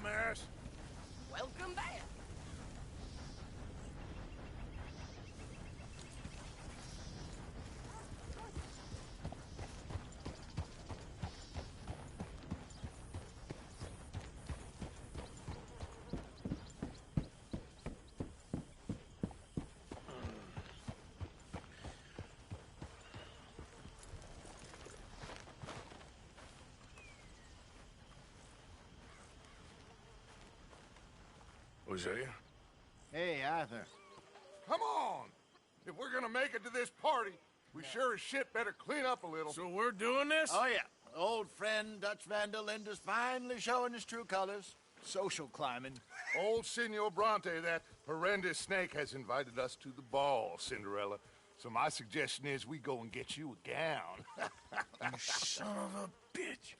dumbass. Welcome back. Was that you? Hey, Arthur. Come on! If we're gonna make it to this party, we sure as shit better clean up a little. So we're doing this? Oh, yeah. Old friend Dutch Van der Linde's finally showing his true colors. Social climbing. Old Senor Bronte, that horrendous snake, has invited us to the ball, Cinderella. So my suggestion is we go and get you a gown. You son of a bitch.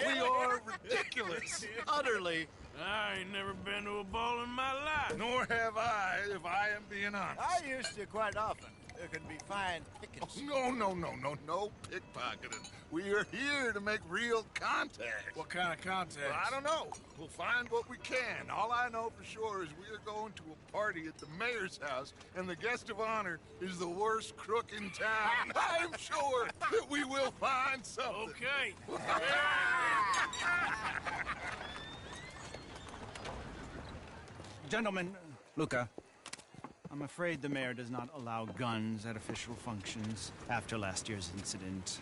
We are ridiculous. Utterly. I ain't never been to a ball in my life. Nor have I, if I am being honest. I used to quite often. There can be fine pickings. No pickpocketing. We are here to make real contact. What kind of contact? Well, I don't know. We'll find what we can. All I know for sure is we are going to a party at the mayor's house, and the guest of honor is the worst crook in town. I'm sure that we will find something. Okay. Gentlemen, Luca, I'm afraid the mayor does not allow guns at official functions after last year's incident.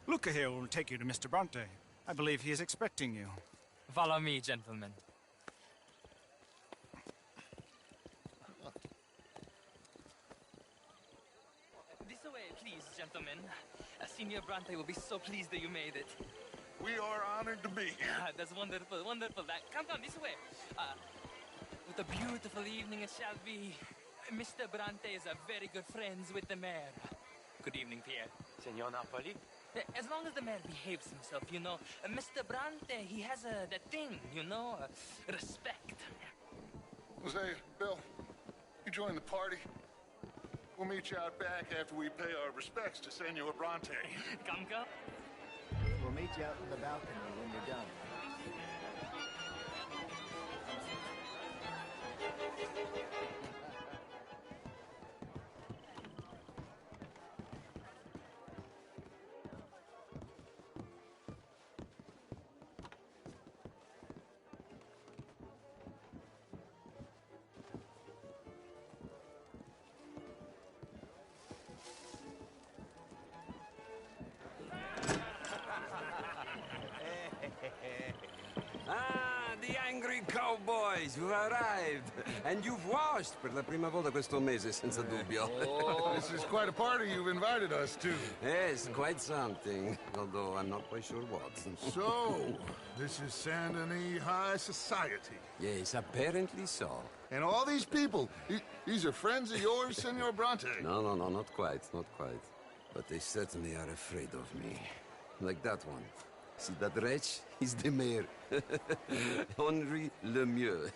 Luca here will take you to Mr. Bronte. I believe he is expecting you. Follow me, gentlemen. This way, please, gentlemen. Senior Bronte will be so pleased that you made it. We are honored to be here. That's wonderful, wonderful. Come this way. What a beautiful evening it shall be. Mr. Bronte is very good friends with the mayor. Good evening, Pierre. Senor Napoli? As long as the mayor behaves himself, you know. Mr. Bronte, he has that thing, you know, respect. Jose, Bill, you join the party. We'll meet you out back after we pay our respects to Senor Bronte. Come. We'll meet you out in the balcony when you're done. The angry cowboys, you've arrived. And you've washed per la prima volta questo mese, senza dubbio. This is quite a party you've invited us to. Yes, quite something. Although I'm not quite sure what. So, this is Saint Denis High Society. Yes, apparently so. And all these people, these are friends of yours, Senor Bronte? No, not quite, not quite. But they certainly are afraid of me. Like that one. See that wretch? He's the mayor. Henri Lemieux.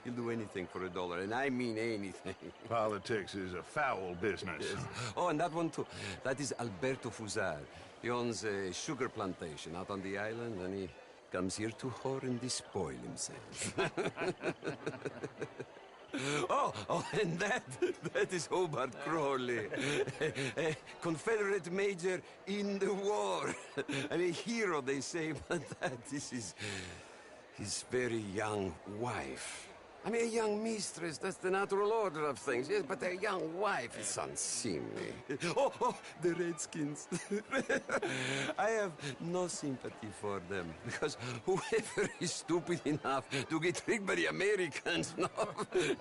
He'll do anything for $1, and I mean anything. Politics is a foul business. Yes. Oh, and that one too. That is Alberto Fusar. He owns a sugar plantation out on the island, and he comes here to whore and despoil himself. Oh, and that is Hobart Crawley, a Confederate major in the war, and a hero, they say, but that is his very young wife. I mean, a young mistress, that's the natural order of things, yes, but a young wife is unseemly. Oh, the Redskins. I have no sympathy for them, because whoever is stupid enough to get tricked by the Americans, no,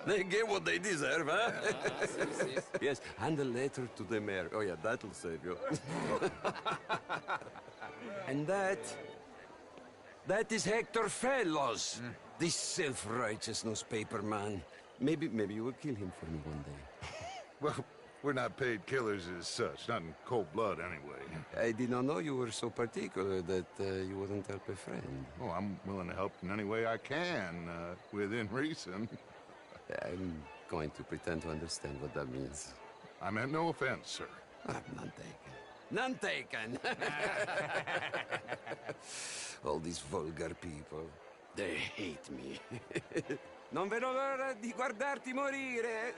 they get what they deserve, huh? Yes, and a letter to the mayor. Oh, yeah, that'll save you. And that is Hector Fellows. This self-righteous newspaper man. Maybe you will kill him for me one day. Well, we're not paid killers as such, not in cold blood anyway. I did not know you were so particular that you wouldn't help a friend. Oh, I'm willing to help in any way I can, within reason. I'm going to pretend to understand what that means. I meant no offense, sir. None taken. None taken! All these vulgar people, they hate me. Non vedo l'ora di guardarti morire.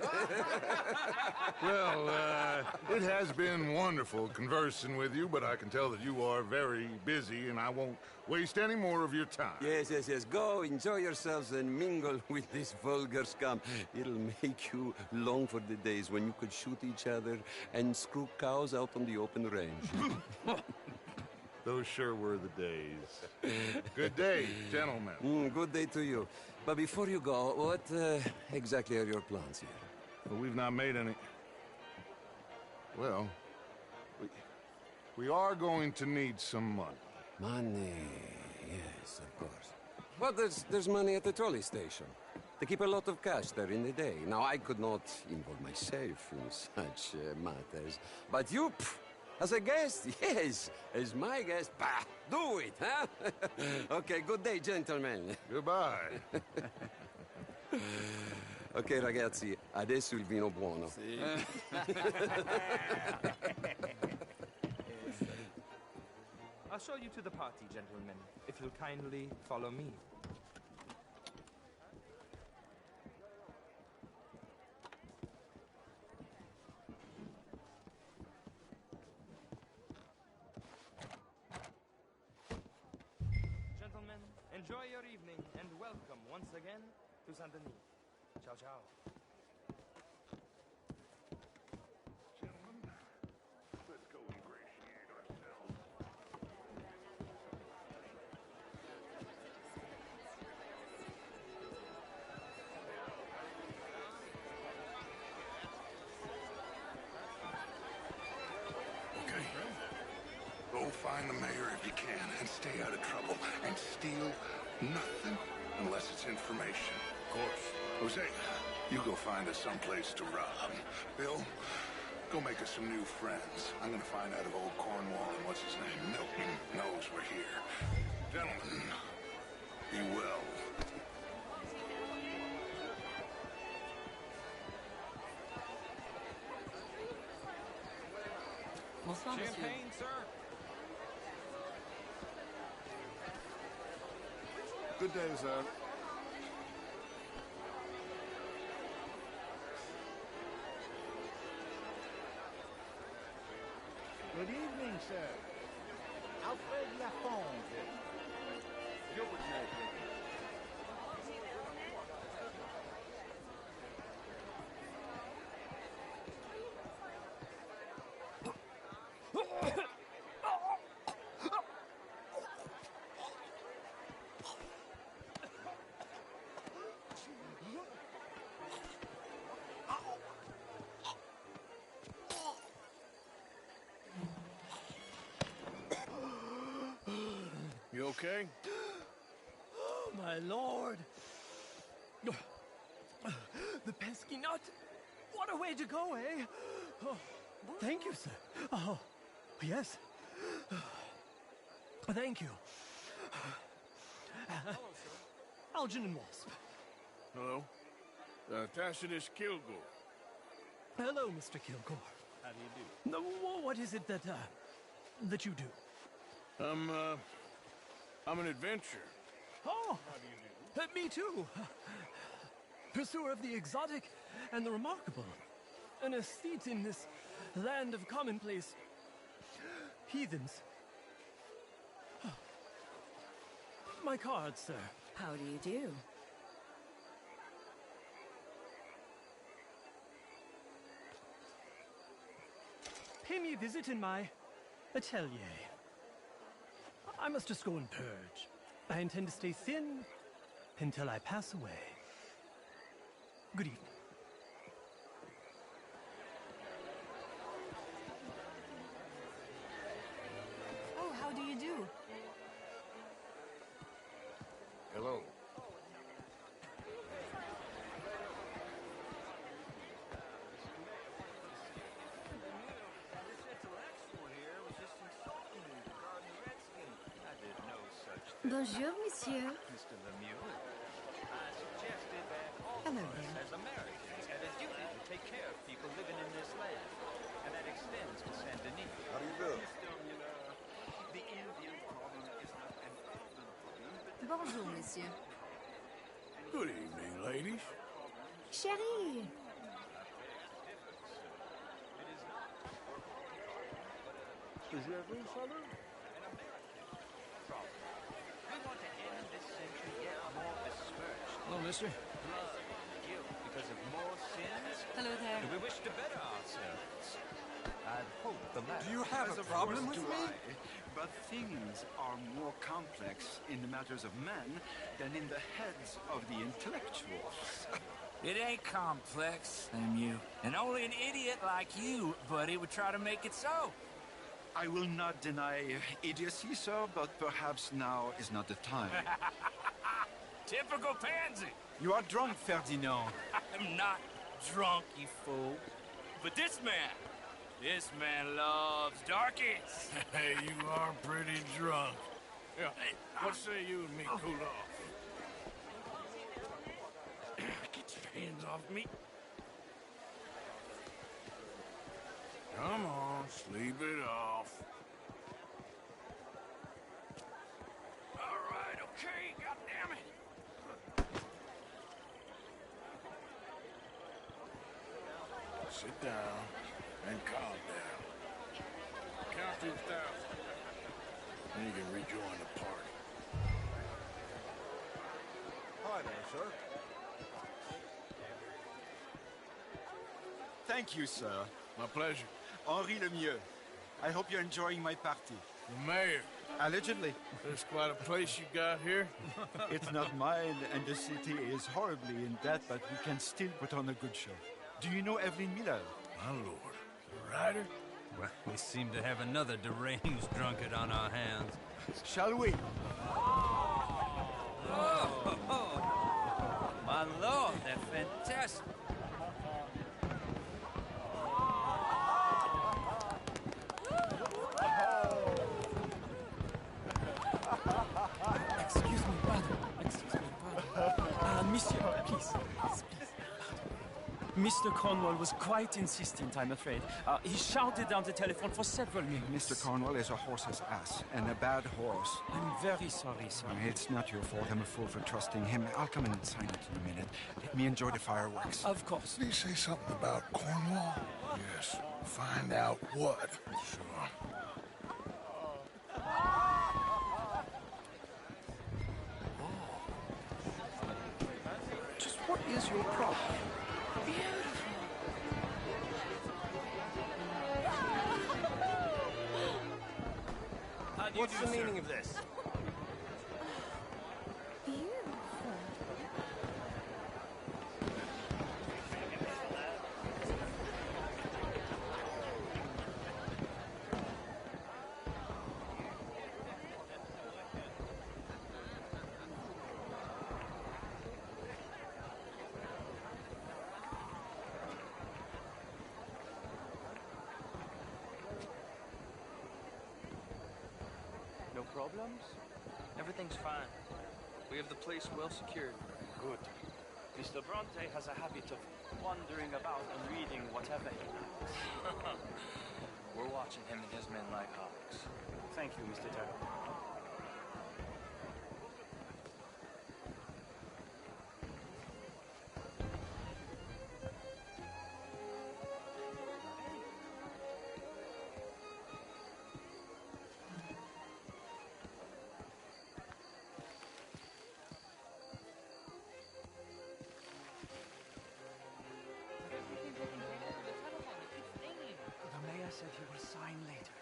Well, it has been wonderful conversing with you, but I can tell that you are very busy, and I won't waste any more of your time. Yes. Go, enjoy yourselves, and mingle with this vulgar scum. It'll make you long for the days when you could shoot each other and screw cows out on the open range. Those sure were the days. Good day, gentlemen. Good day to you. But before you go, what exactly are your plans here? Well, we've not made any... Well, we are going to need some money. Money, yes, of course. Well, there's money at the trolley station. They keep a lot of cash there in the day. Now, I could not involve myself in such matters. But you, as a guest, yes, as my guest, bah, do it, huh? Okay, good day, gentlemen. Goodbye. Ok, ragazzi, adesso il vino buono. I'll show you to the party, gentlemen, if you'll kindly follow me. Gentlemen, enjoy your evening and welcome once again to Saint Denis. Ciao, ciao. Gentlemen, let's go ingratiate ourselves. Okay. Go find the mayor if you can and stay out of trouble. And steal nothing unless it's information. Of course. Jose, you go find us someplace to rob. Bill, go make us some new friends. I'm gonna find out if old Cornwall and what's his name, Milton, knows we're here. Gentlemen, be well. Champagne, sir. Good day, sir. Good evening, sir. Alfred Lafonte. Gilbert Knight. You okay? Oh, my lord. The pesky nut. What a way to go, eh? Oh, thank you, sir. Oh, yes. Thank you. Hello, sir. Algin and Wasp. Hello. Tacitus Kilgore. Hello, Mr. Kilgore. How do you do? No, what is it that you do? I'm an adventurer. Oh, How do you do? me too. Pursuer of the exotic and the remarkable. An aesthete in this land of commonplace heathens. My card, sir. How do you do? Pay me a visit in my atelier. I must just go and purge. I intend to stay thin until I pass away. Good evening. Oh, how do you do? Hello. Bonjour, monsieur. Mr. Lemieux. I suggested that all Hello of us there. as Americans had a duty to take care of people living in this land. And that extends to Saint Denis. How do you do? The Indian problem is not an urban problem, but Bonjour, monsieur. Good evening, ladies. Chérie. we want to end this century yet more besmirched. Hello, mister. Blood and guilt because of more sins. Hello there. Do we wish to better ourselves? I'd hope the latter. Do you have a problem with me? But things are more complex in the matters of men than in the heads of the intellectuals. It ain't complex, Lemieux. And only an idiot like you, buddy, would try to make it so. I will not deny idiocy, sir, but perhaps now is not the time. Typical pansy. You are drunk, Ferdinand. I'm not drunk, you fool. But this man loves darkies. Hey, you are pretty drunk. Yeah, what say you and me cool off? Get your hands off me. Come on, sleep it off. All right, okay, goddammit. Sit down and calm down. Count to 1,000. Then you can rejoin the party. Hi there, sir. Thank you, sir. My pleasure. Henri Lemieux. I hope you're enjoying my party. The mayor. Allegedly. There's quite a place you got here. It's not mine, and the city is horribly in debt, but we can still put on a good show. Do you know Evelyn Miller? My lord. The writer? Well, we seem to have another deranged drunkard on our hands. Shall we? Oh, my lord, they're fantastic. Excuse me, pardon. Excuse me, pardon. Monsieur, please. Mr. Cornwall was quite insistent, I'm afraid. He shouted down the telephone for several minutes. Mr. Cornwall is a horse's ass, and a bad horse. I'm very sorry, sir. It's not your fault. I'm a fool for trusting him. I'll come in and sign it in a minute. Let me enjoy the fireworks. Of course. Did he say something about Cornwall? Yes. Find out what. Sure. Just what is your problem? What's the meaning of this? Beautiful. No problems? Everything's fine. We have the place well secured. Good. Mr. Bronte has a habit of wandering about and reading whatever he likes. We're watching him and his men like hawks. Thank you, Mr. Terrell. The mayor said he will sign later.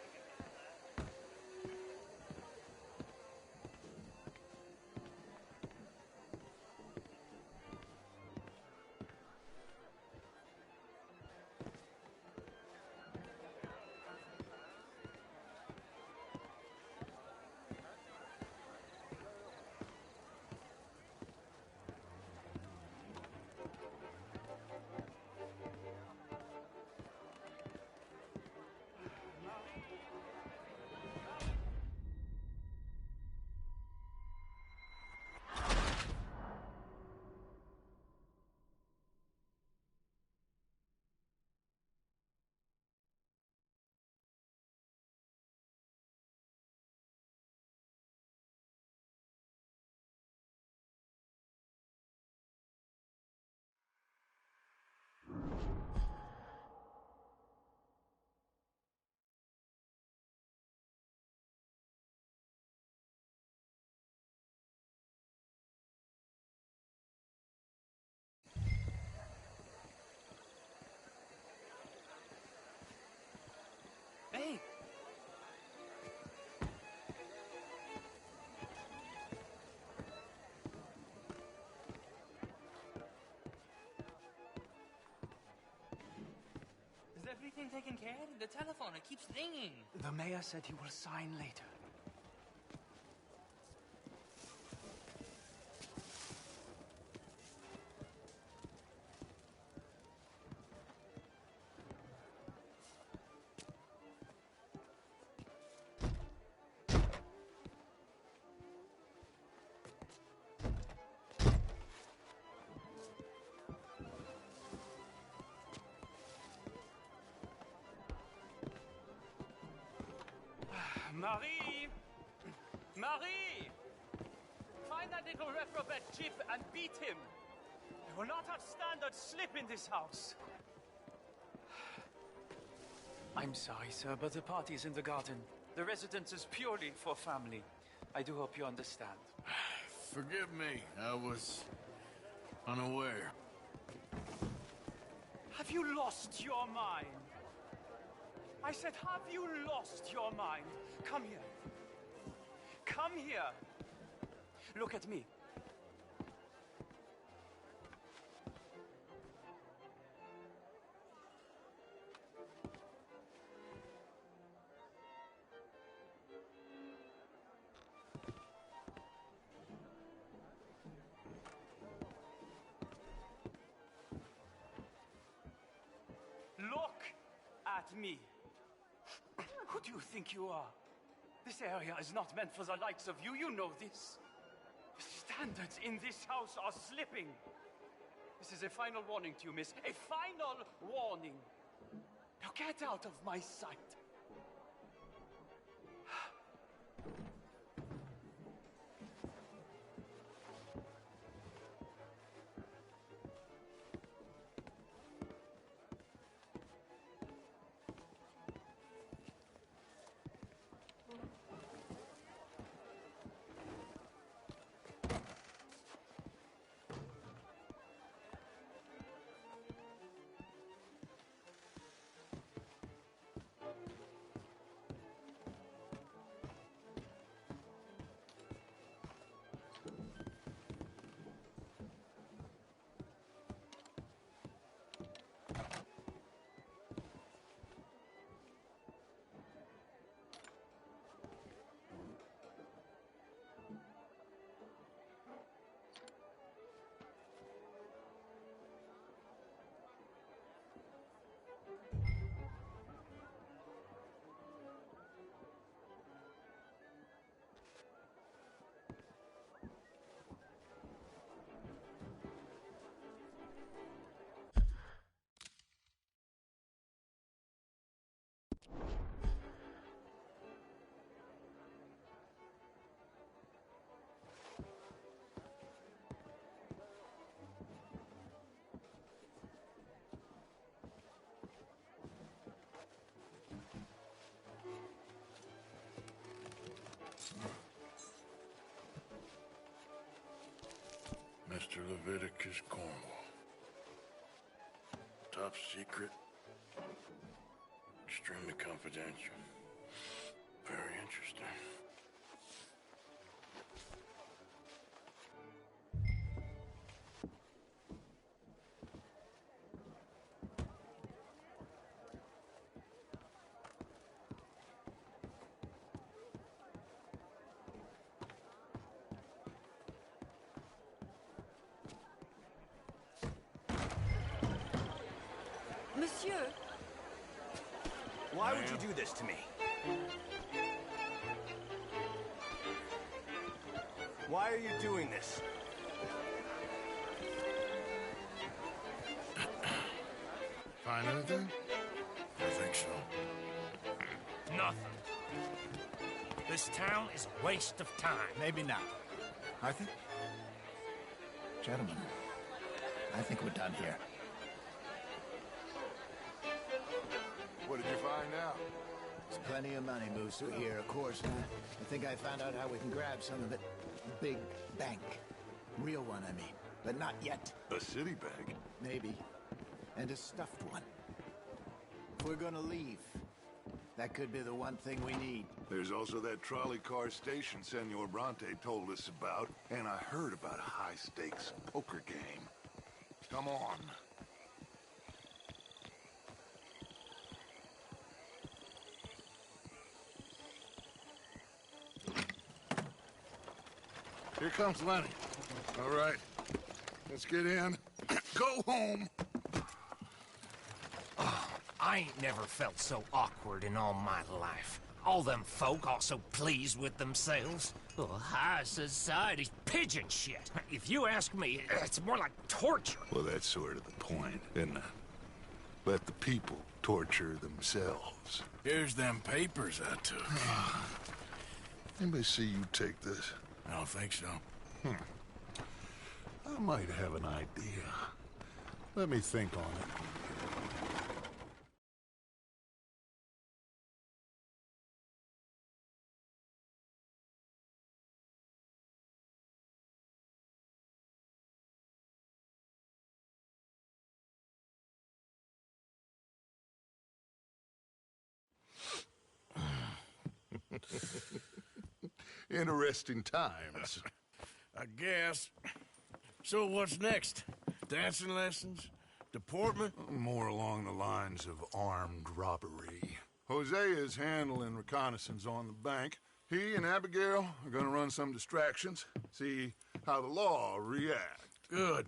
everything taken care of? The telephone, it keeps ringing. The mayor said he will sign later. Marie! Marie! Find that little reprobate Chip and beat him. We will not have standard slip in this house. I'm sorry, sir, but the party is in the garden. The residence is purely for family. I do hope you understand. Forgive me. I was unaware. Have you lost your mind? I said, have you lost your mind? Come here. Come here. Look at me. Look at me. Who do you think you are? This area is not meant for the likes of you. You know this. The standards in this house are slipping. This is a final warning to you, miss. A final warning. Now get out of my sight. Mr. Leviticus Cornwall. Top secret. Extremely confidential. Very interesting. Monsieur! Why would you do this to me? Why are you doing this? Find anything? I think so. Nothing. This town is a waste of time. Maybe not. Arthur? Gentlemen, I think we're done here. What did you find out? There's plenty of money moves through here, of course, and I think I found out how we can grab some of it. Big bank. Real one, I mean. But not yet. A city bank? Maybe. And a stuffed one. If we're gonna leave, that could be the one thing we need. There's also that trolley car station Senor Bronte told us about, and I heard about a high-stakes poker game. Come on. Here comes Lenny. All right, let's get in. Go home. Oh, I ain't never felt so awkward in all my life. All them folk all so pleased with themselves. Oh, high society's pigeon shit. If you ask me, it's more like torture. Well, that's sort of the point, isn't it? Let the people torture themselves. Here's them papers I took. Anybody see you take this? I don't think so. I might have an idea. Let me think on it. Interesting times. I guess. So what's next? Dancing lessons? Deportment? More along the lines of armed robbery. Hosea is handling reconnaissance on the bank. He and Abigail are gonna run some distractions, see how the law react. Good.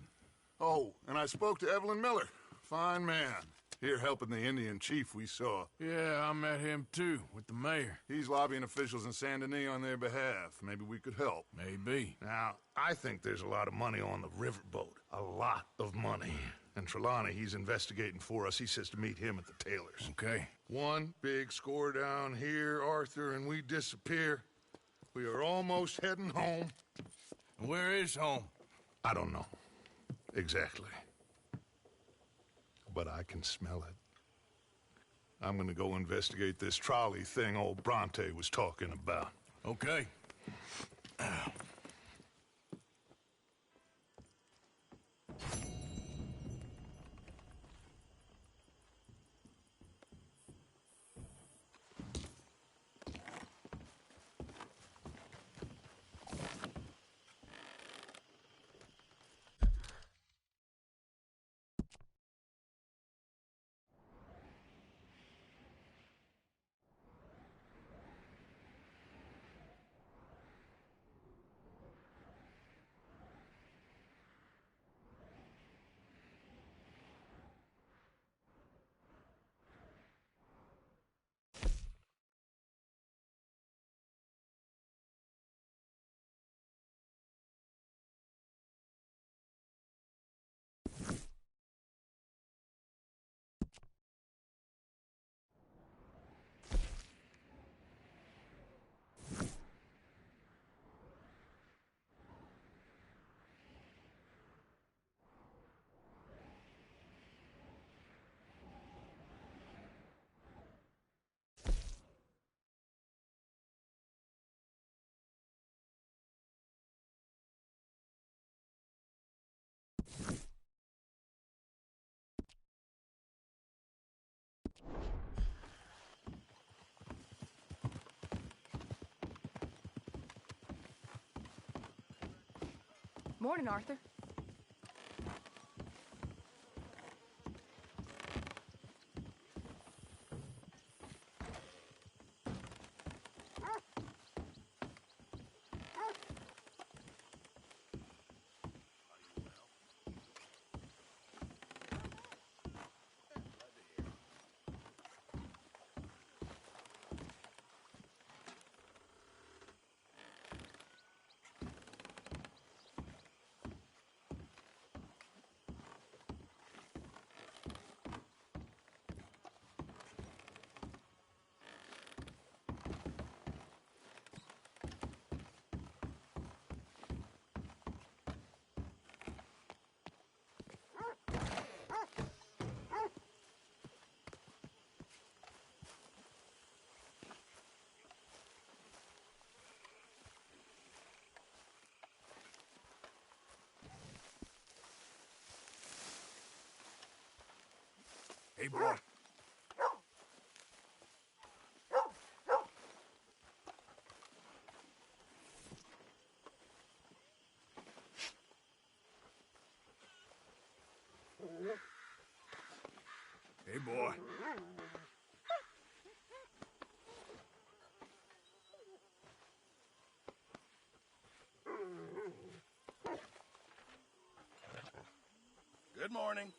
Oh, and I spoke to Evelyn Miller. Fine man. Here helping the Indian chief we saw. Yeah, I met him too, with the mayor. He's lobbying officials in Saint Denis on their behalf. Maybe we could help. Maybe. Now, I think there's a lot of money on the riverboat. A lot of money. And Trelawney, he's investigating for us. He says to meet him at the Taylor's. Okay. One big score down here, Arthur, and we disappear. We are almost heading home. Where is home? I don't know. Exactly. But I can smell it. I'm gonna go investigate this trolley thing old Bronte was talking about. Okay. Morning, Arthur. Hey, boy. Hey, boy. Good morning.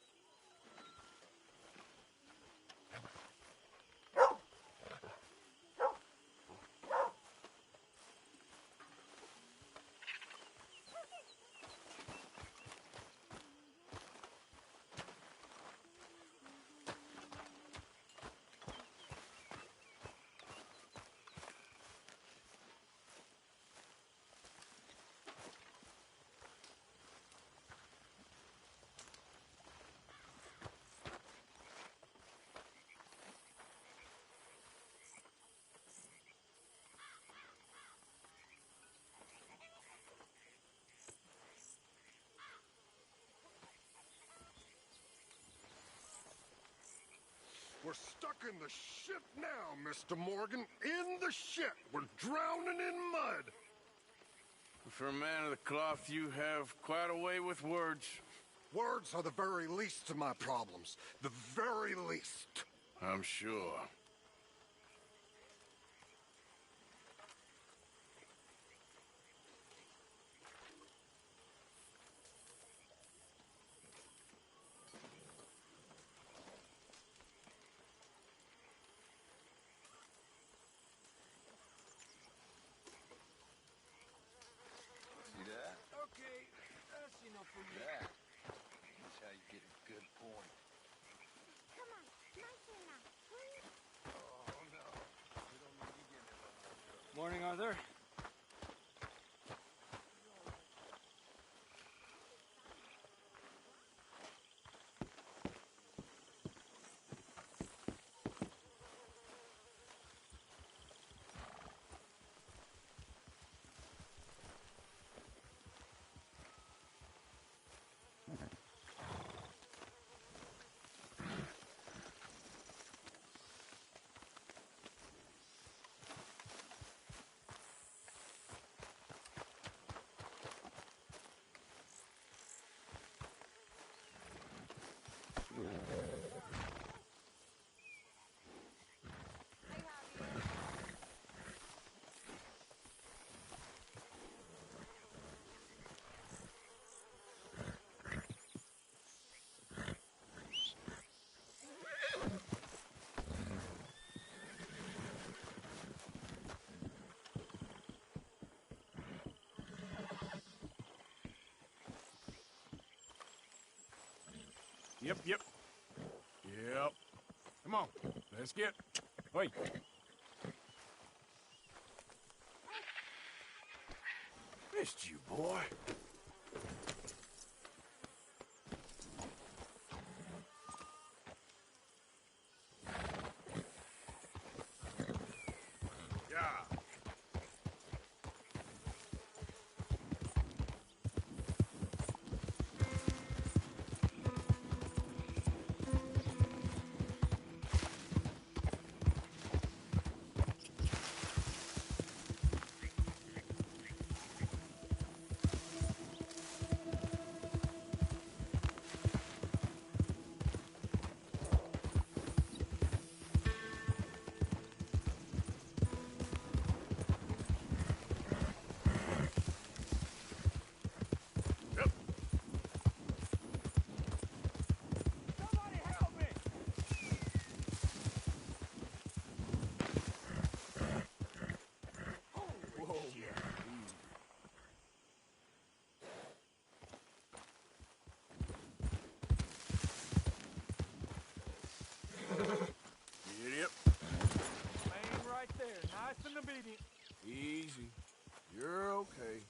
We're stuck in the shit now, Mr. Morgan. In the shit. We're drowning in mud. For a man of the cloth, you have quite a way with words. Words are the very least of my problems. The very least. I'm sure. See that? Okay, that's enough for me. That. That's how you get a good point. Come on, my turn now, please. Oh, no. We don't need you getting it on. Morning, Arthur. Yep. Come on, let's get... Wait. Missed you, boy. Yeah. Easy. You're okay.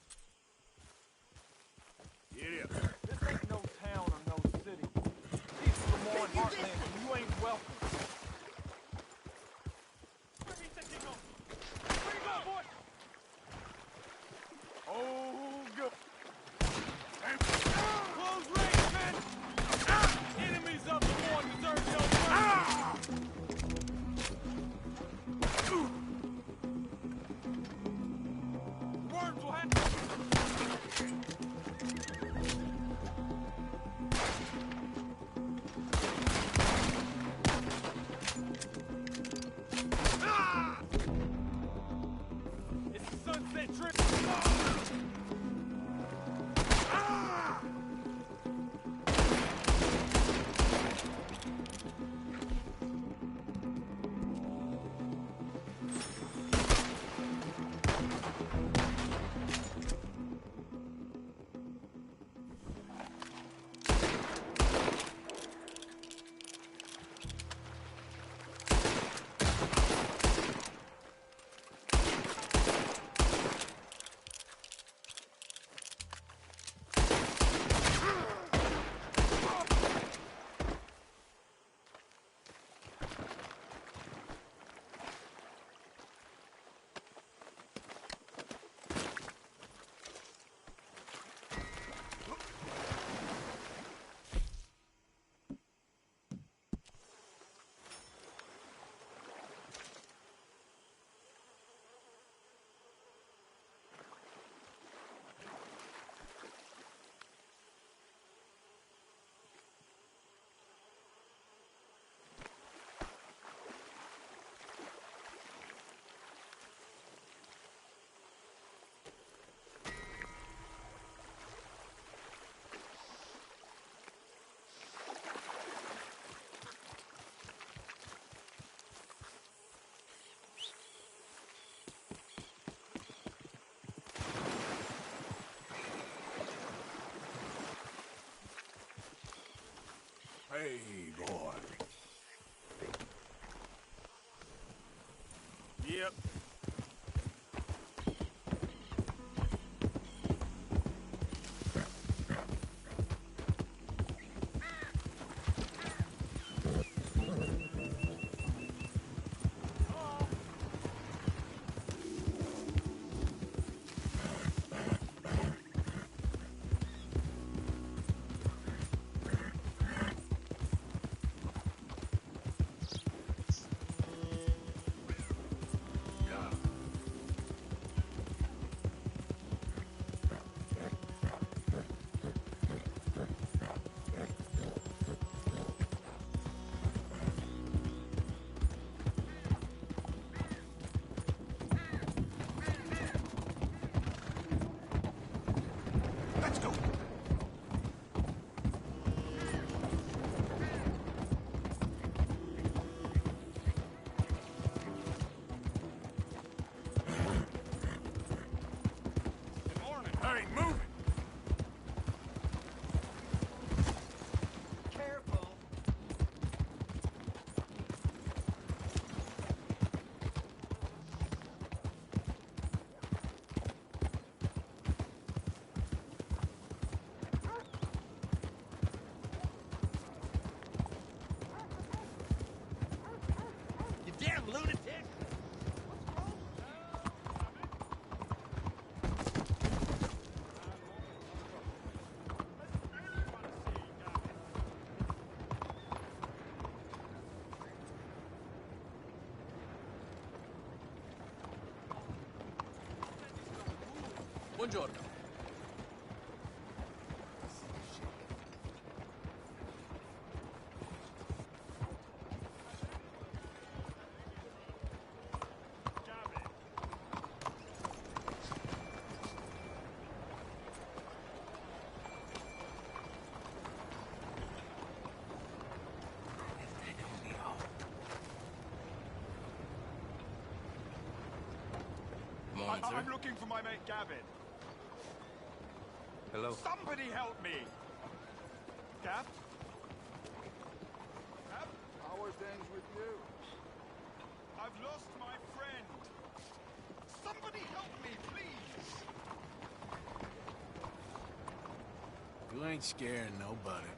Get it. This ain't no town or no city. These are the more heartland, and you ain't welcome. Where you going, boy? Oh, good. Close range, man. Enemies of the war deserve no mercy. Words will have... Hey, boy. Yep. Hey, move it! Careful. You damn lunatic! Buongiorno. I'm looking for my mate Gavin. Hello? Somebody help me! Gav? Gav? How are things with you? I've lost my friend. Somebody help me, please! You ain't scaring nobody.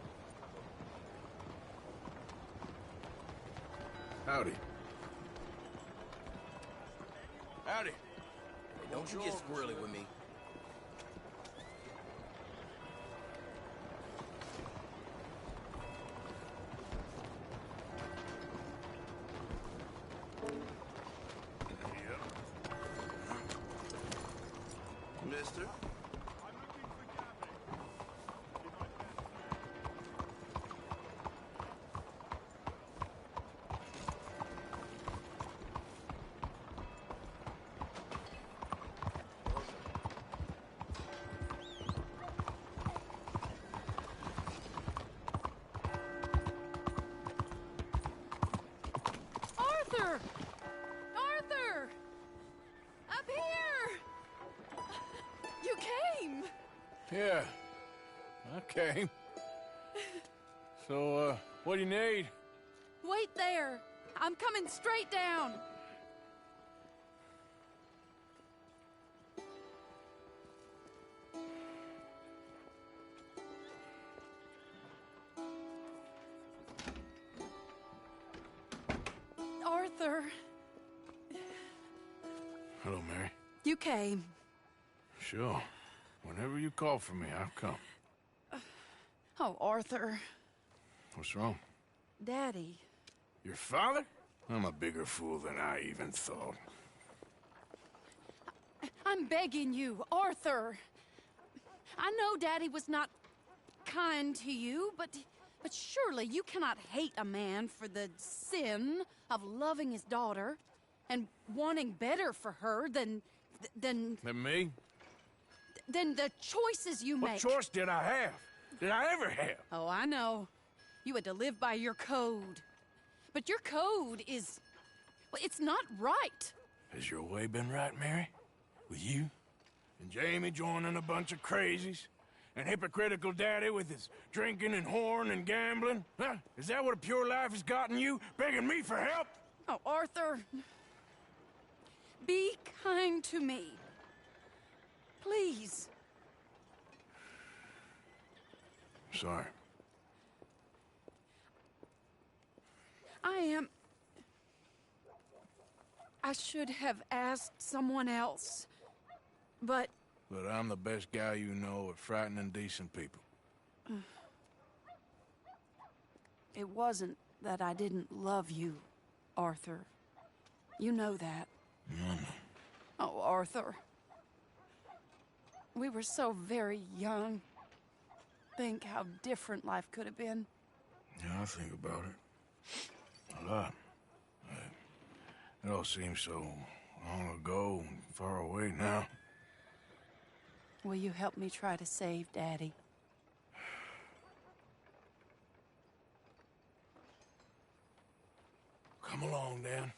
Howdy. Howdy. Hey, don't you get squirrely with me. Mister? Arthur! Arthur! Up here! You came! Yeah, I came. So, what do you need? Wait there! I'm coming straight down! Arthur, Hello, Mary. you came. Sure. Whenever you call for me, I'll come. Oh, Arthur. What's wrong? Daddy. Your father? I'm a bigger fool than I even thought. I'm begging you, Arthur. I know Daddy was not kind to you, but surely you cannot hate a man for the sin of loving his daughter and wanting better for her than Than me? than the choices you make. What choice did I have? Did I ever have? Oh, I know. You had to live by your code. But your code is... well, it's not right. Has your way been right, Mary? With you? And Jamie joining a bunch of crazies? And hypocritical daddy with his drinking and whoring and gambling? Huh? Is that what a pure life has gotten you? Begging me for help? Oh, Arthur. Be kind to me. Please. Sorry. I should have asked someone else, but... But I'm the best guy you know at frightening decent people. It wasn't that I didn't love you, Arthur. You know that. No. Oh, Arthur. We were so very young. Think how different life could have been. Yeah, I think about it. A lot. It all seems so long ago and far away now. Will you help me try to save Daddy? Come along, Dan.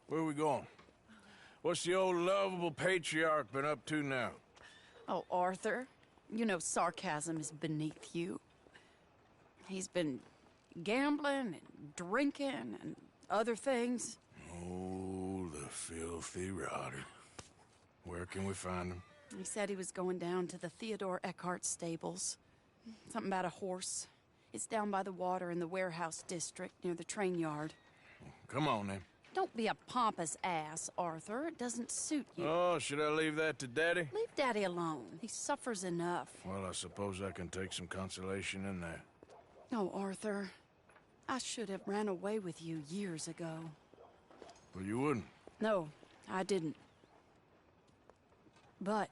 Where are we going? What's the old lovable patriarch been up to now? Oh, Arthur, you know sarcasm is beneath you. He's been gambling and drinking and other things. Oh, the filthy rotter. Where can we find him? He said he was going down to the Theodore Eckhart stables. Something about a horse. It's down by the water in the warehouse district near the train yard. Come on, then. Don't be a pompous ass, Arthur. It doesn't suit you. Oh, should I leave that to Daddy? Leave Daddy alone. He suffers enough. Well, I suppose I can take some consolation in that. Oh, Arthur. I should have ran away with you years ago. Well, you wouldn't. No, I didn't. But...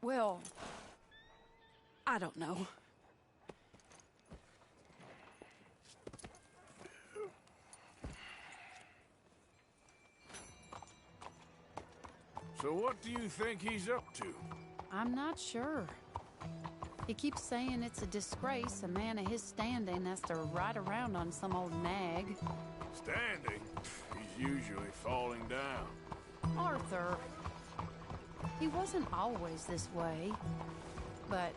well... I don't know. So what do you think he's up to? I'm not sure. He keeps saying it's a disgrace a man of his standing has to ride around on some old nag. Standing? He's usually falling down. Arthur. He wasn't always this way, but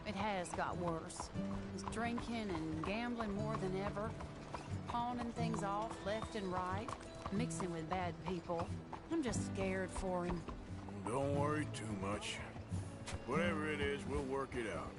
it has got worse. He's drinking and gambling more than ever, pawning things off left and right, mixing with bad people. I'm just scared for him. Don't worry too much. Whatever it is, we'll work it out.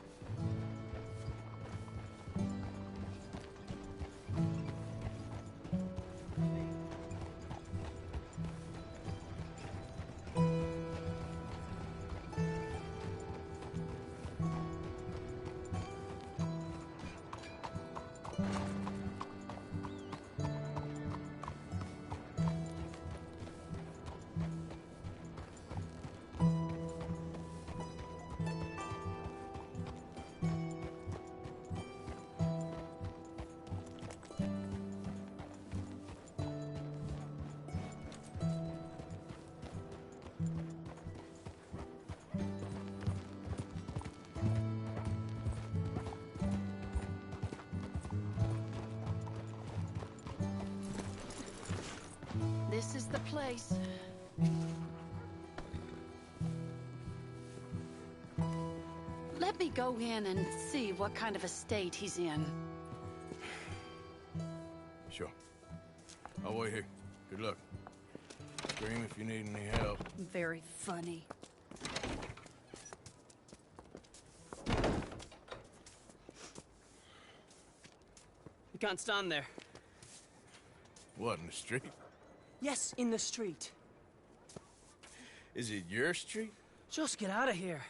This is the place. Let me go in and see what kind of a state he's in. Sure. I'll wait here. Good luck. Scream if you need any help. Very funny. You can't stand there. What, in the street? Yes, in the street. Is it your street? Just get out of here.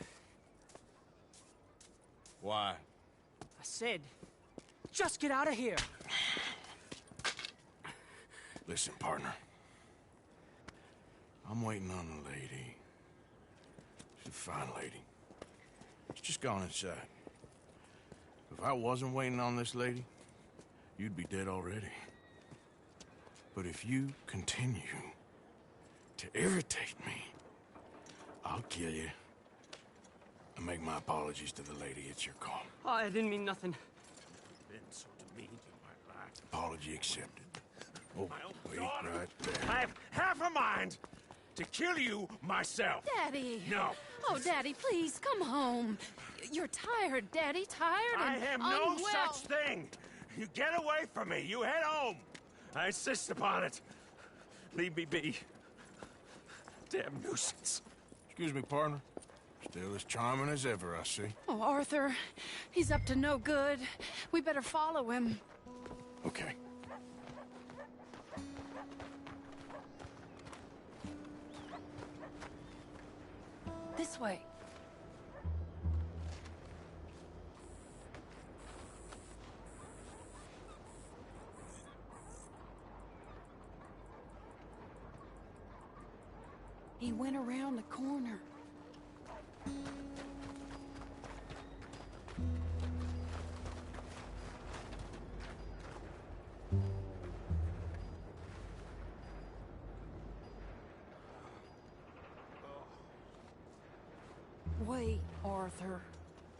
Why? I said, just get out of here. Listen, partner. I'm waiting on a lady. She's a fine lady. She's just gone inside. If I wasn't waiting on this lady, you'd be dead already. But if you continue to irritate me, I'll kill you and make my apologies to the lady. It's your call. Oh, I didn't mean nothing. Been so demean in my life. Apology accepted. Oh, wait right there. I have half a mind to kill you myself. Daddy! No, Oh, Daddy, please, come home. You're tired, Daddy, tired I and am no unwell. such thing! You get away from me! You head home! I insist upon it! Leave me be. Damn nuisance. Excuse me, partner. Still as charming as ever, I see. Oh, Arthur, he's up to no good. We better follow him. Okay. This way. He went around the corner. Wait, Arthur.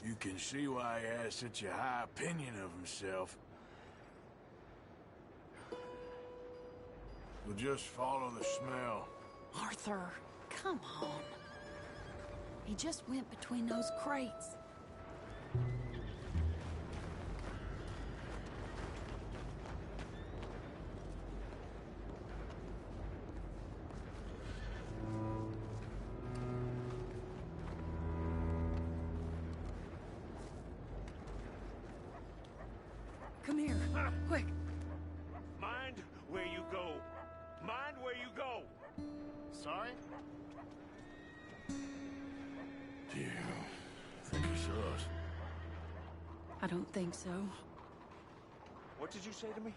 You can see why he has such a high opinion of himself. We'll just follow the smell. Arthur, come on. He just went between those crates. Come here, quick. Mind where you go. Mind where you go. Sorry? Do you think he saw us? I don't think so. What did you say to me?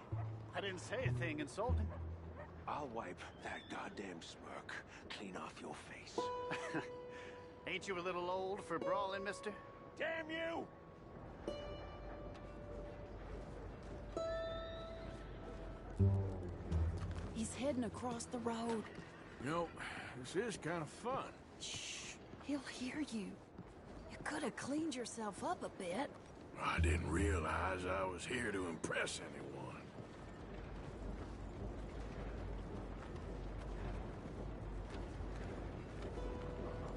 I didn't say a thing insulting. I'll wipe that goddamn smirk clean off your face. Ain't you a little old for brawling, mister? Damn you! He's heading across the road. You know, this is kind of fun. Shh, he'll hear you. You could have cleaned yourself up a bit. I didn't realize I was here to impress anyone.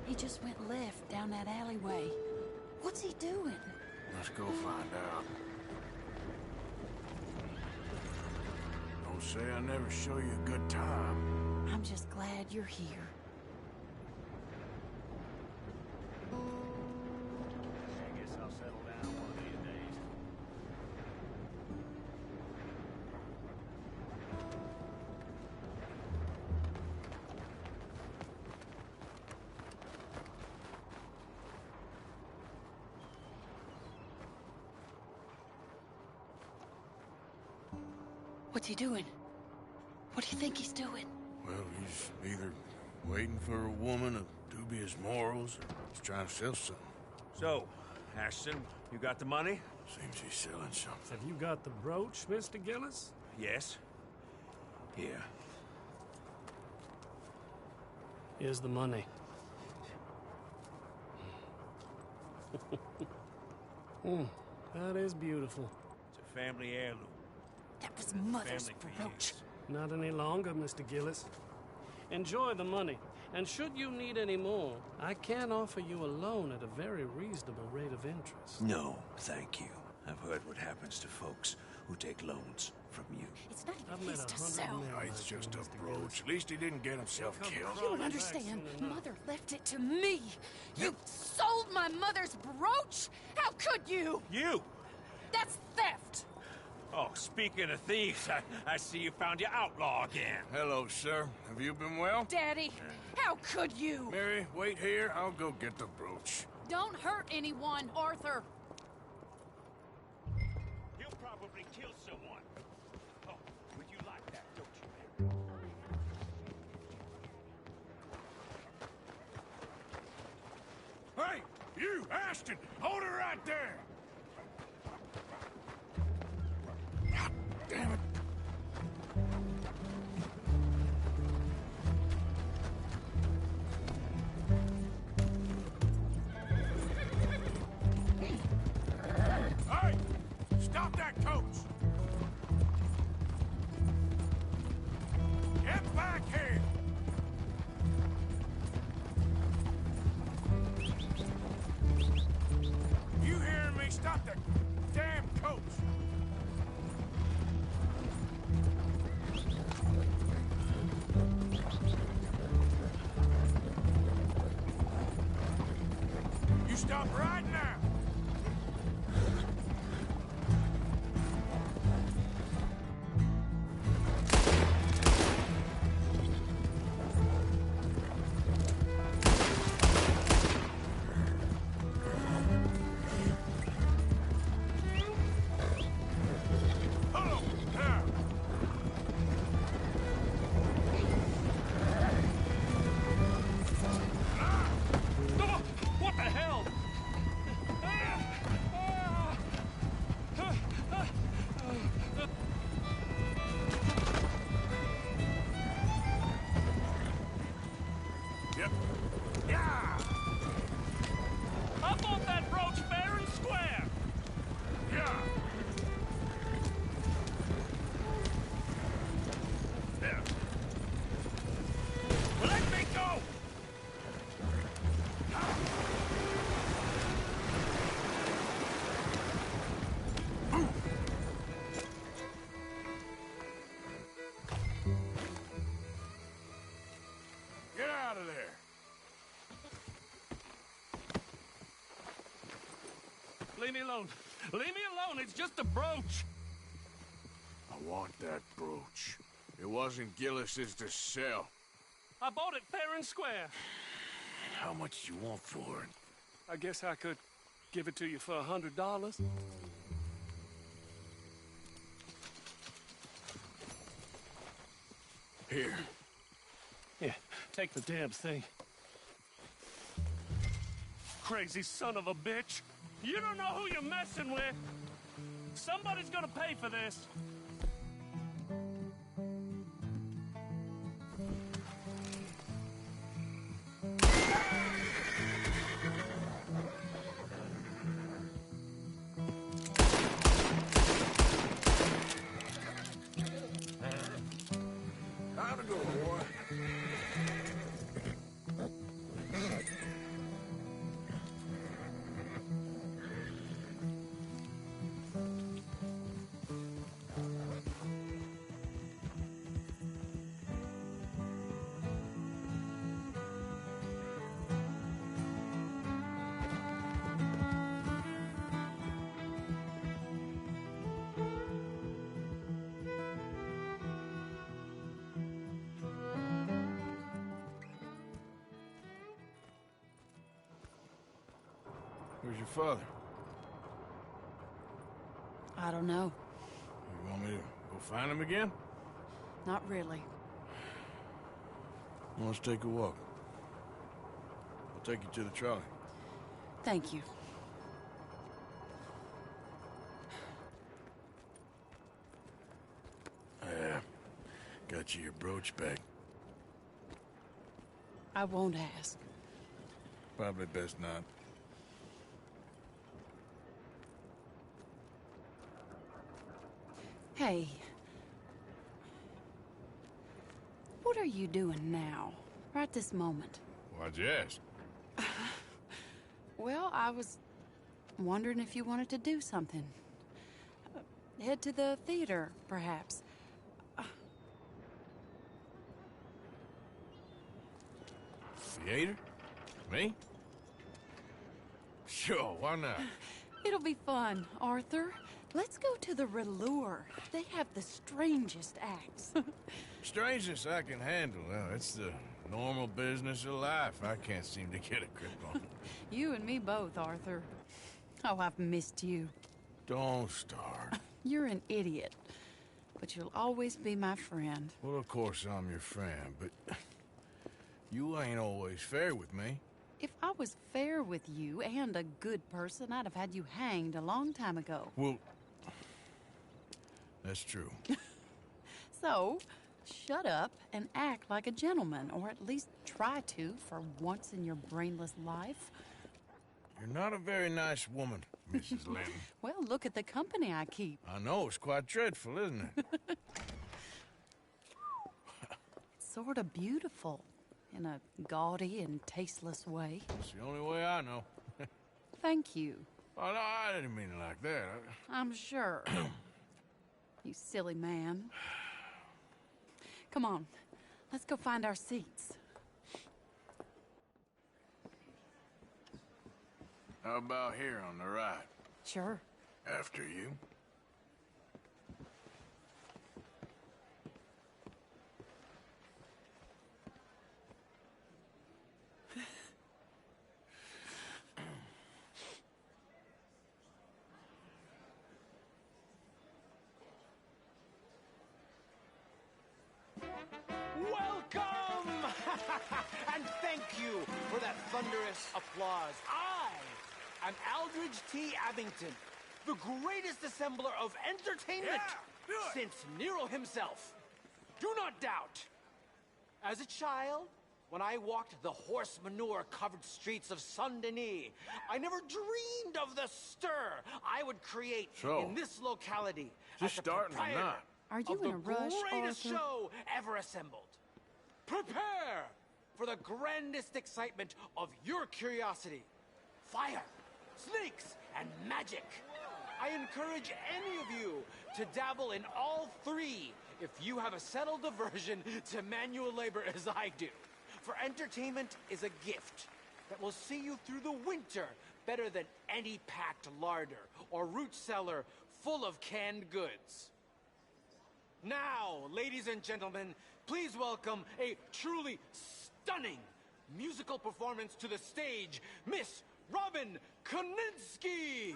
He just went left down that alleyway. What's he doing? Let's go find out. Don't say I never show you a good time. I'm just glad you're here. I guess I'll settle down one of these days. What's he doing? What do you think he's doing? Well, he's either waiting for a woman of dubious morals or he's trying to sell something. So, Ashton, you got the money? Seems he's selling something. Have you got the brooch, Mr. Gillis? Yes. Here. Here's the money. That is beautiful. It's a family heirloom. That was Mother's Family brooch. Not any longer, Mr. Gillis. Enjoy the money. And should you need any more, I can offer you a loan at a very reasonable rate of interest. No, thank you. I've heard what happens to folks who take loans from you. It's not I've even met his to 100 sell. men No, it's like just you, a Mr. brooch. Gillis. At least he didn't get himself killed. You don't understand. Mother left it to me. You sold my mother's brooch? How could you? You! That's theft. Oh, speaking of thieves, I see you found your outlaw again. Hello, sir. Have you been well? Daddy, how could you? Mary, wait here. I'll go get the brooch. Don't hurt anyone, Arthur. You probably killed someone. Oh, would you like that, don't you? Hey, you, Ashton! Hold her right there! God damn it. Hey! Stop that coach! Get back here! Stop the damn coach! You stop right now! What the hell? Yep. Yeah! I bought that brooch fair and square. Yeah! There. Let me go! Get out of there! Leave me alone. Leave me alone. It's just a brooch. I want that brooch. It wasn't Gillis's to sell. I bought it fair and square. How much you want for it? I guess I could give it to you for $100. Here. Yeah, take the damn thing. Crazy son of a bitch. You don't know who you're messing with. Somebody's gonna pay for this. Time to go, boy. Where's your father? I don't know. You want me to go find him again? Not really. Let's take a walk. I'll take you to the trolley. Thank you. Got you your brooch back. I won't ask. Probably best not. Hey. What are you doing now? Right this moment? Why'd you ask? Well, I was wondering if you wanted to do something. Head to the theater, perhaps. Theater? Me? Sure, why not? It'll be fun, Arthur. Let's go to the Relure. They have the strangest acts. Strangeness I can handle. Well, it's the normal business of life. I can't seem to get a grip on. You and me both, Arthur. Oh, I've missed you. Don't start. You're an idiot. But you'll always be my friend. Well, of course I'm your friend, but you ain't always fair with me. If I was fair with you and a good person, I'd have had you hanged a long time ago. Well, that's true. So, shut up and act like a gentleman, or at least try to for once in your brainless life. You're not a very nice woman, Mrs. Lynn. Well, look at the company I keep. I know, it's quite dreadful, isn't it? It's sort of beautiful, in a gaudy and tasteless way. It's the only way I know. Thank you. Oh, no, I didn't mean it like that. I'm sure. You silly man. Come on, let's go find our seats. How about here on the right? Sure. After you. Welcome! And thank you for that thunderous applause. I am Aldridge T. Abington, the greatest assembler of entertainment since Nero himself. Do not doubt. As a child, when I walked the horse manure-covered streets of Saint-Denis, I never dreamed of the stir I would create in this locality. Just as the starting or proprietor not? Are you of in the a rush, greatest Arthur? show ever assembled. Prepare for the grandest excitement of your curiosity. Fire, snakes, and magic. I encourage any of you to dabble in all three if you have a settled aversion to manual labor as I do. For entertainment is a gift that will see you through the winter better than any packed larder or root cellar full of canned goods. Now, ladies and gentlemen, please welcome a truly stunning musical performance to the stage, Miss Robin Koninsky!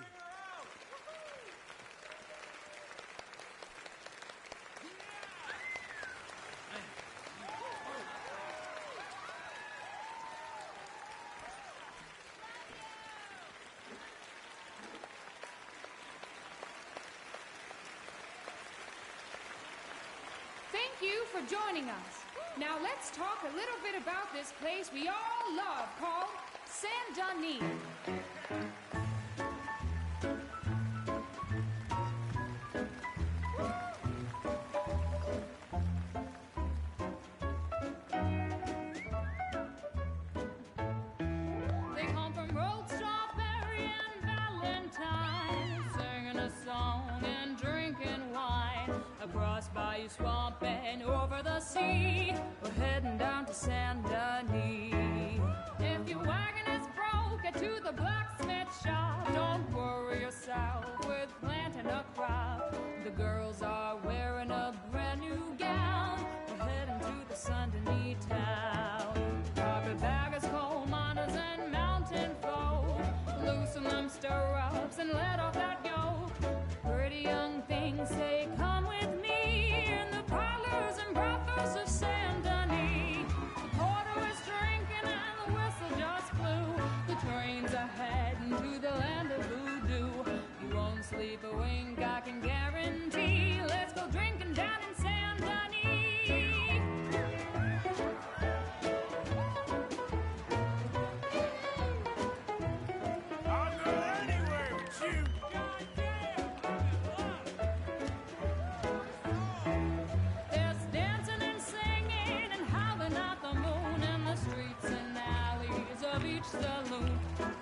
Thank you for joining us. Now let's talk a little bit about this place we all love called Saint-Denis. They come from rolled strawberry and Valentine, singing a song and drinking wine across Bayou Swamp and over the sea. We're heading down to Saint-Denis. If your wagon is broke, get to the blacksmith shop. Don't worry yourself with planting a crop. The girls are wearing a brand new gown. We're heading to the Saint-Denis town. Carpetbaggers, coal miners, and mountain folk, loosen them stirrups and let off that yoke. Pretty young things say, come with me in the parlors and brothels of Saint-Denis. The porter is drinking and the whistle just blew. The trains are heading to the land of voodoo. You won't sleep a wink, I can guarantee. Let's go drinking down in Saint-Denis. I'll go anywhere with you. There's dancing and singing and howling at the moon in the streets and alleys of each saloon.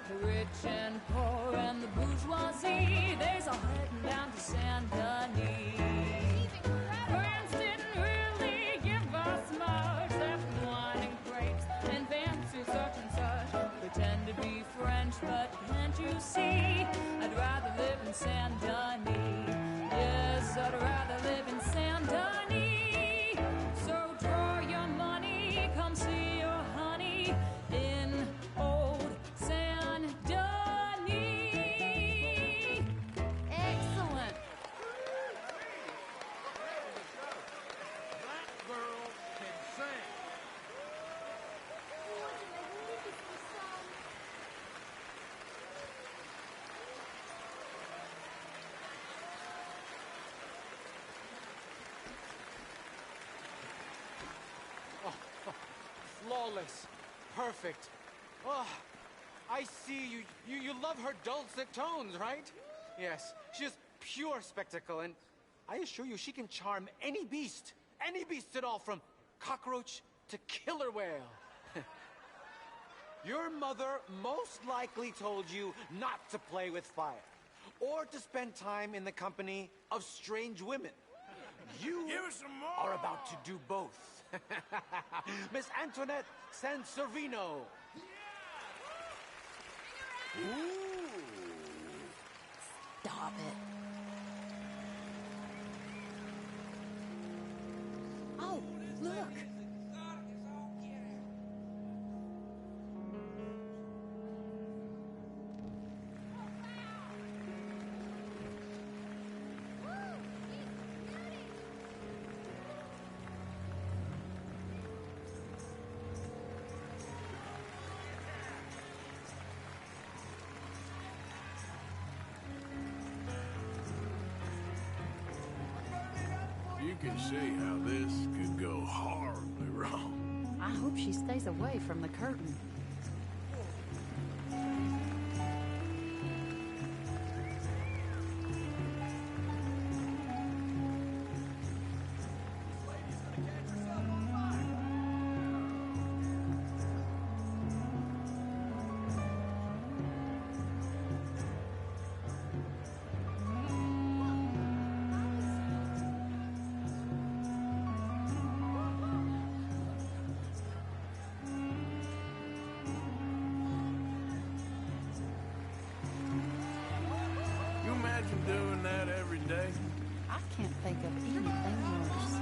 The rich and poor and the bourgeoisie, they's all heading down to Saint-Denis. France didn't really give us much, except wine and grapes and fancy such and such. Pretend to be French, but can't you see? I'd rather live in Saint-Denis. Yes, I'd rather live in Saint-Denis. So draw your money, come see your honey in old Saint-Denis. Excellent. That girl can sing. Flawless. Perfect. Oh, I see you love her dulcet tones, right? Yes, she is pure spectacle, and I assure you she can charm any beast at all, from cockroach to killer whale. Your mother most likely told you not to play with fire, or to spend time in the company of strange women. You are about to do both. Miss Antoinette Sansorvino. Ooh. Stop it. Oh, look. You can see how this could go horribly wrong. I hope she stays away from the curtain. You imagine doing that every day? I can't think of anything worse.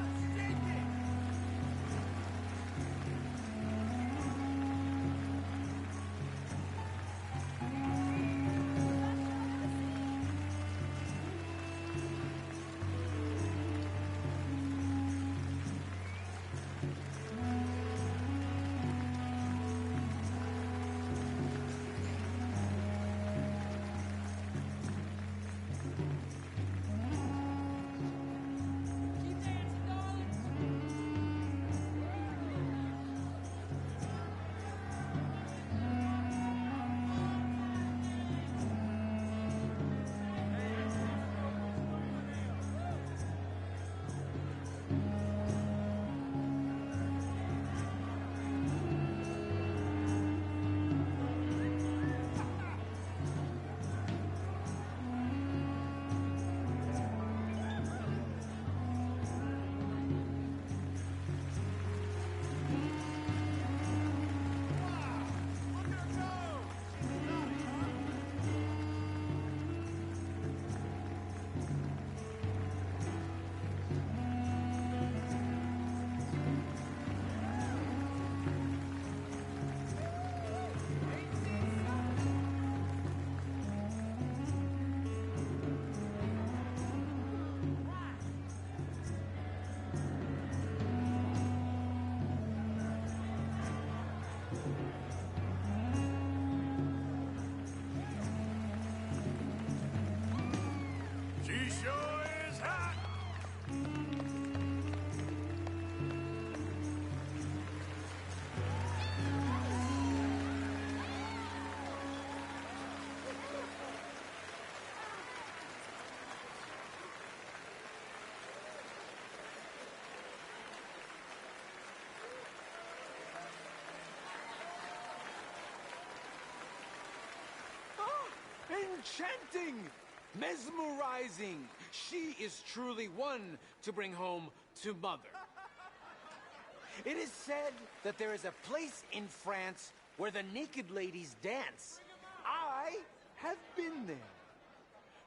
She sure is hot. Enchanting! Mesmerizing! She is truly one to bring home to mother. It is said that there is a place in France where the naked ladies dance. I have been there.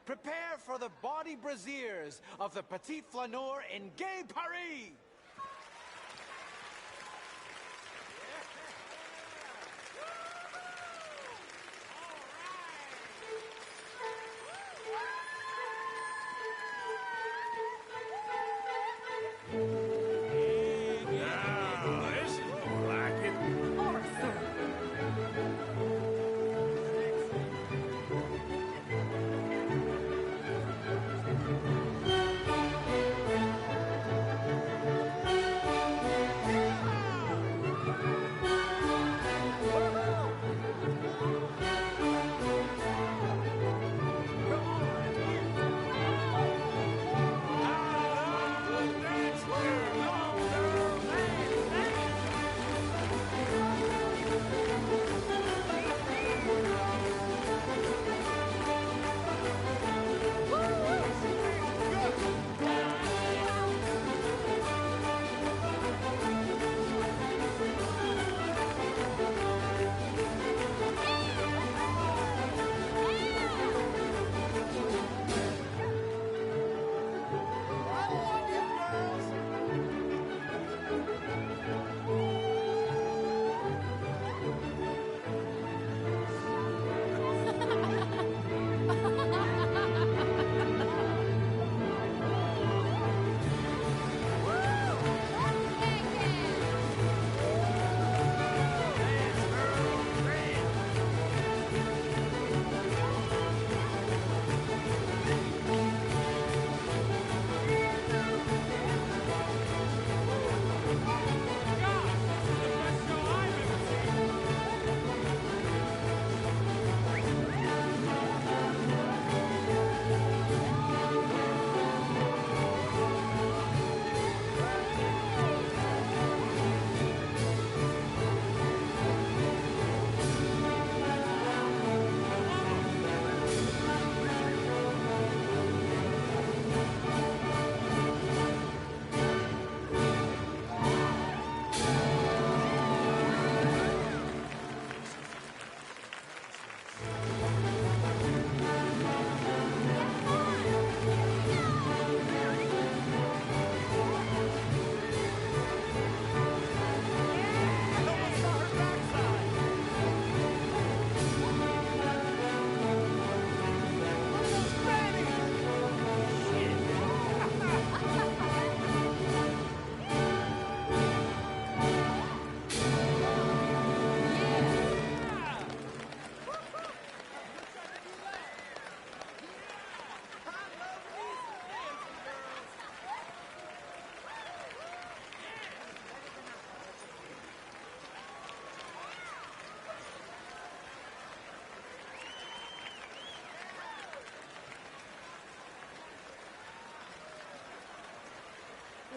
Prepare for the bawdy brasiers of the Petit Flaneur in Gay Paris! Now, this is more like it. Arthur!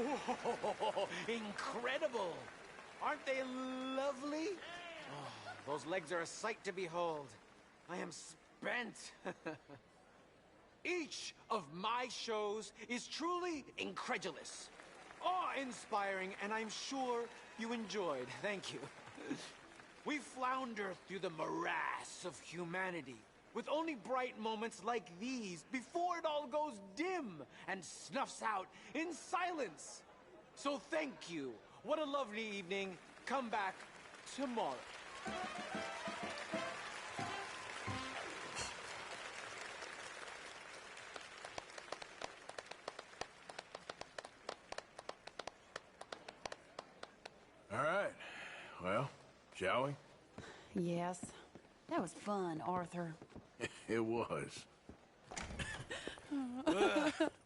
Whoa, incredible! Aren't they lovely? Oh, those legs are a sight to behold. I am spent. Each of my shows is truly incredulous, awe-inspiring, and I'm sure you enjoyed. Thank you. We flounder through the morass of humanity, with only bright moments like these before it all goes dim and snuffs out in silence. So thank you. What a lovely evening. Come back tomorrow. All right. Well, shall we? Yes. That was fun, Arthur. It was.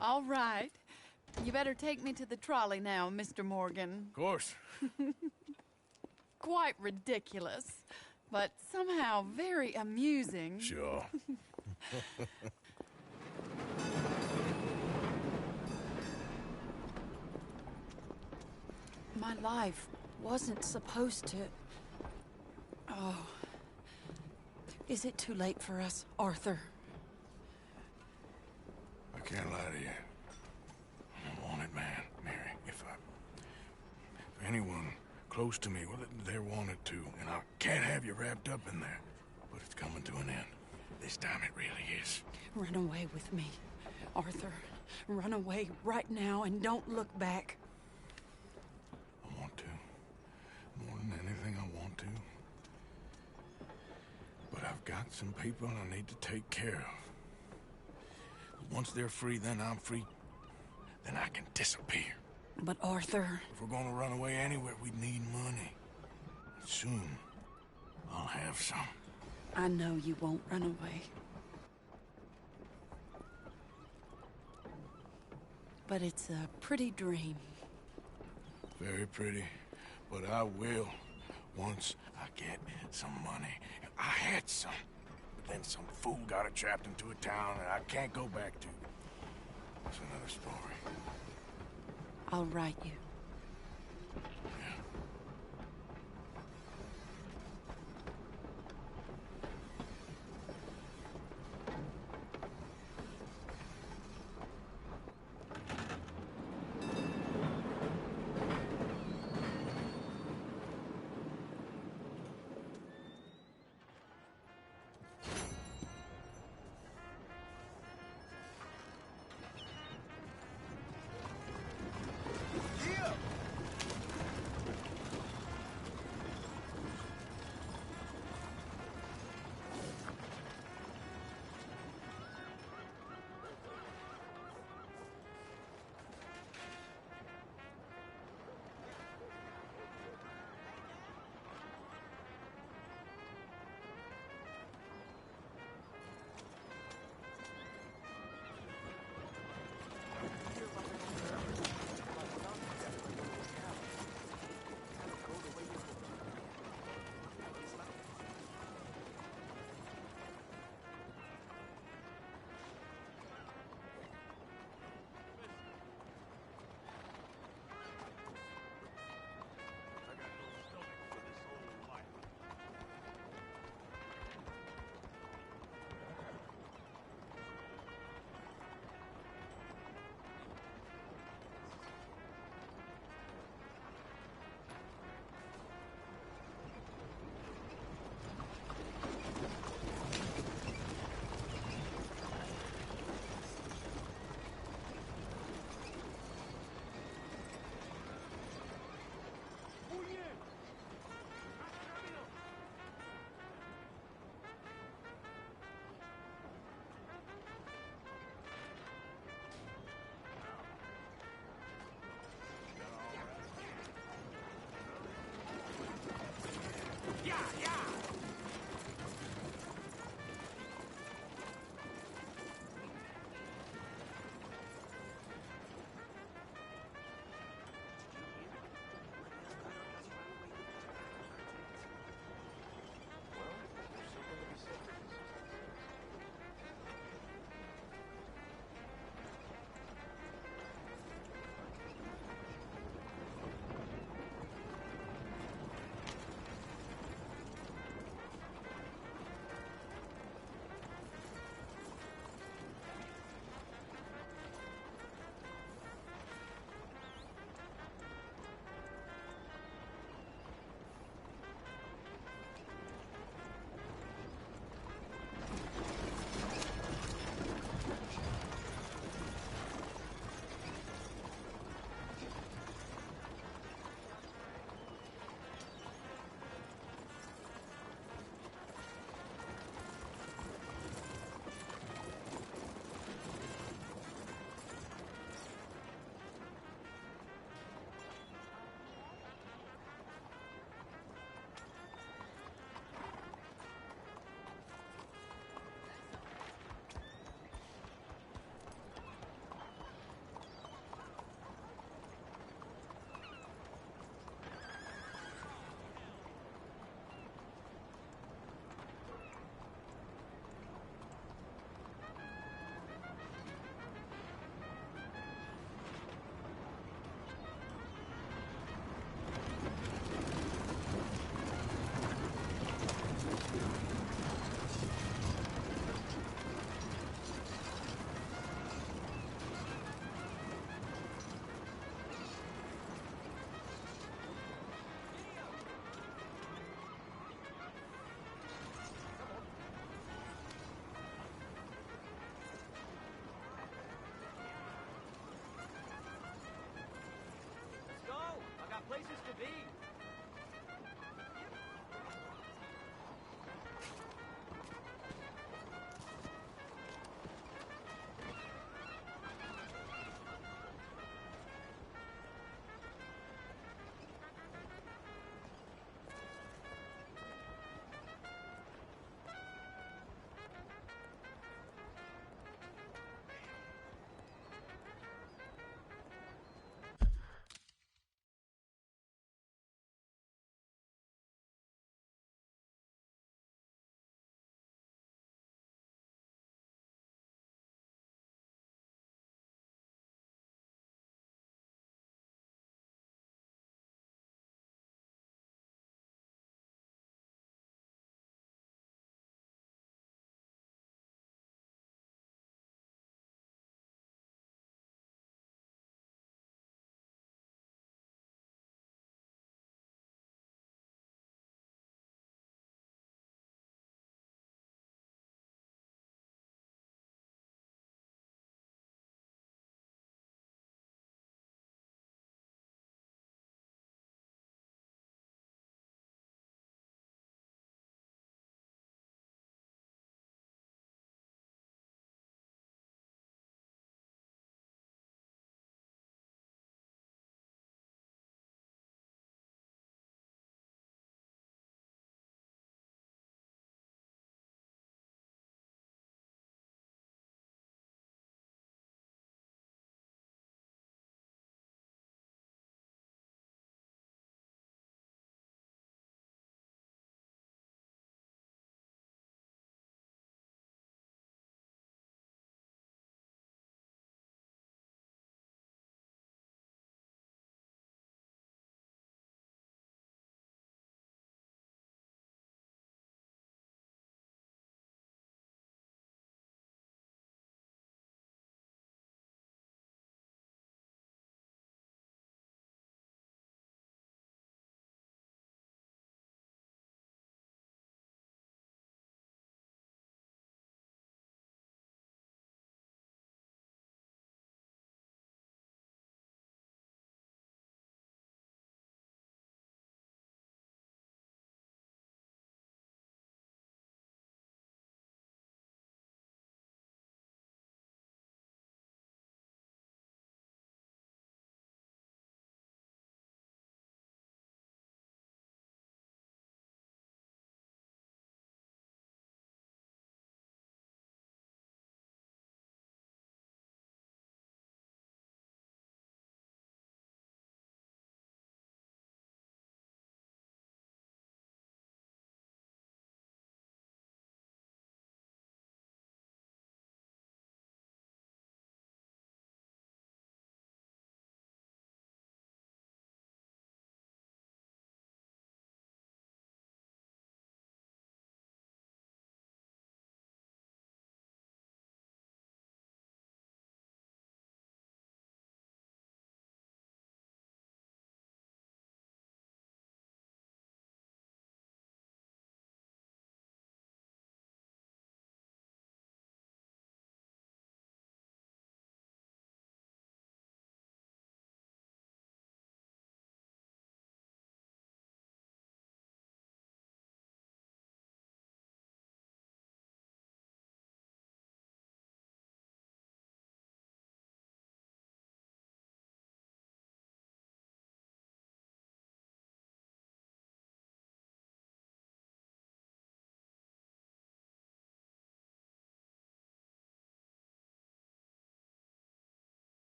All right. You better take me to the trolley now, Mr. Morgan. Of course. Quite ridiculous, but somehow very amusing. Sure. My life wasn't supposed to... Oh. Is it too late for us, Arthur? I can't lie to you. I'm a wanted man, Mary. If anyone close to me, well, they're wanted to, and I can't have you wrapped up in there. But it's coming to an end. This time it really is. Run away with me, Arthur. Run away right now and don't look back. I want to. More than anything, I want to. But I've got some people I need to take care of. Once they're free, then I'm free. Then I can disappear. But Arthur... If we're gonna run away anywhere, we need money. Soon, I'll have some. I know you won't run away. But it's a pretty dream. Very pretty. But I will once I get some money. I had some. But then some fool got it trapped into a town that I can't go back to. That's another story. I'll write you.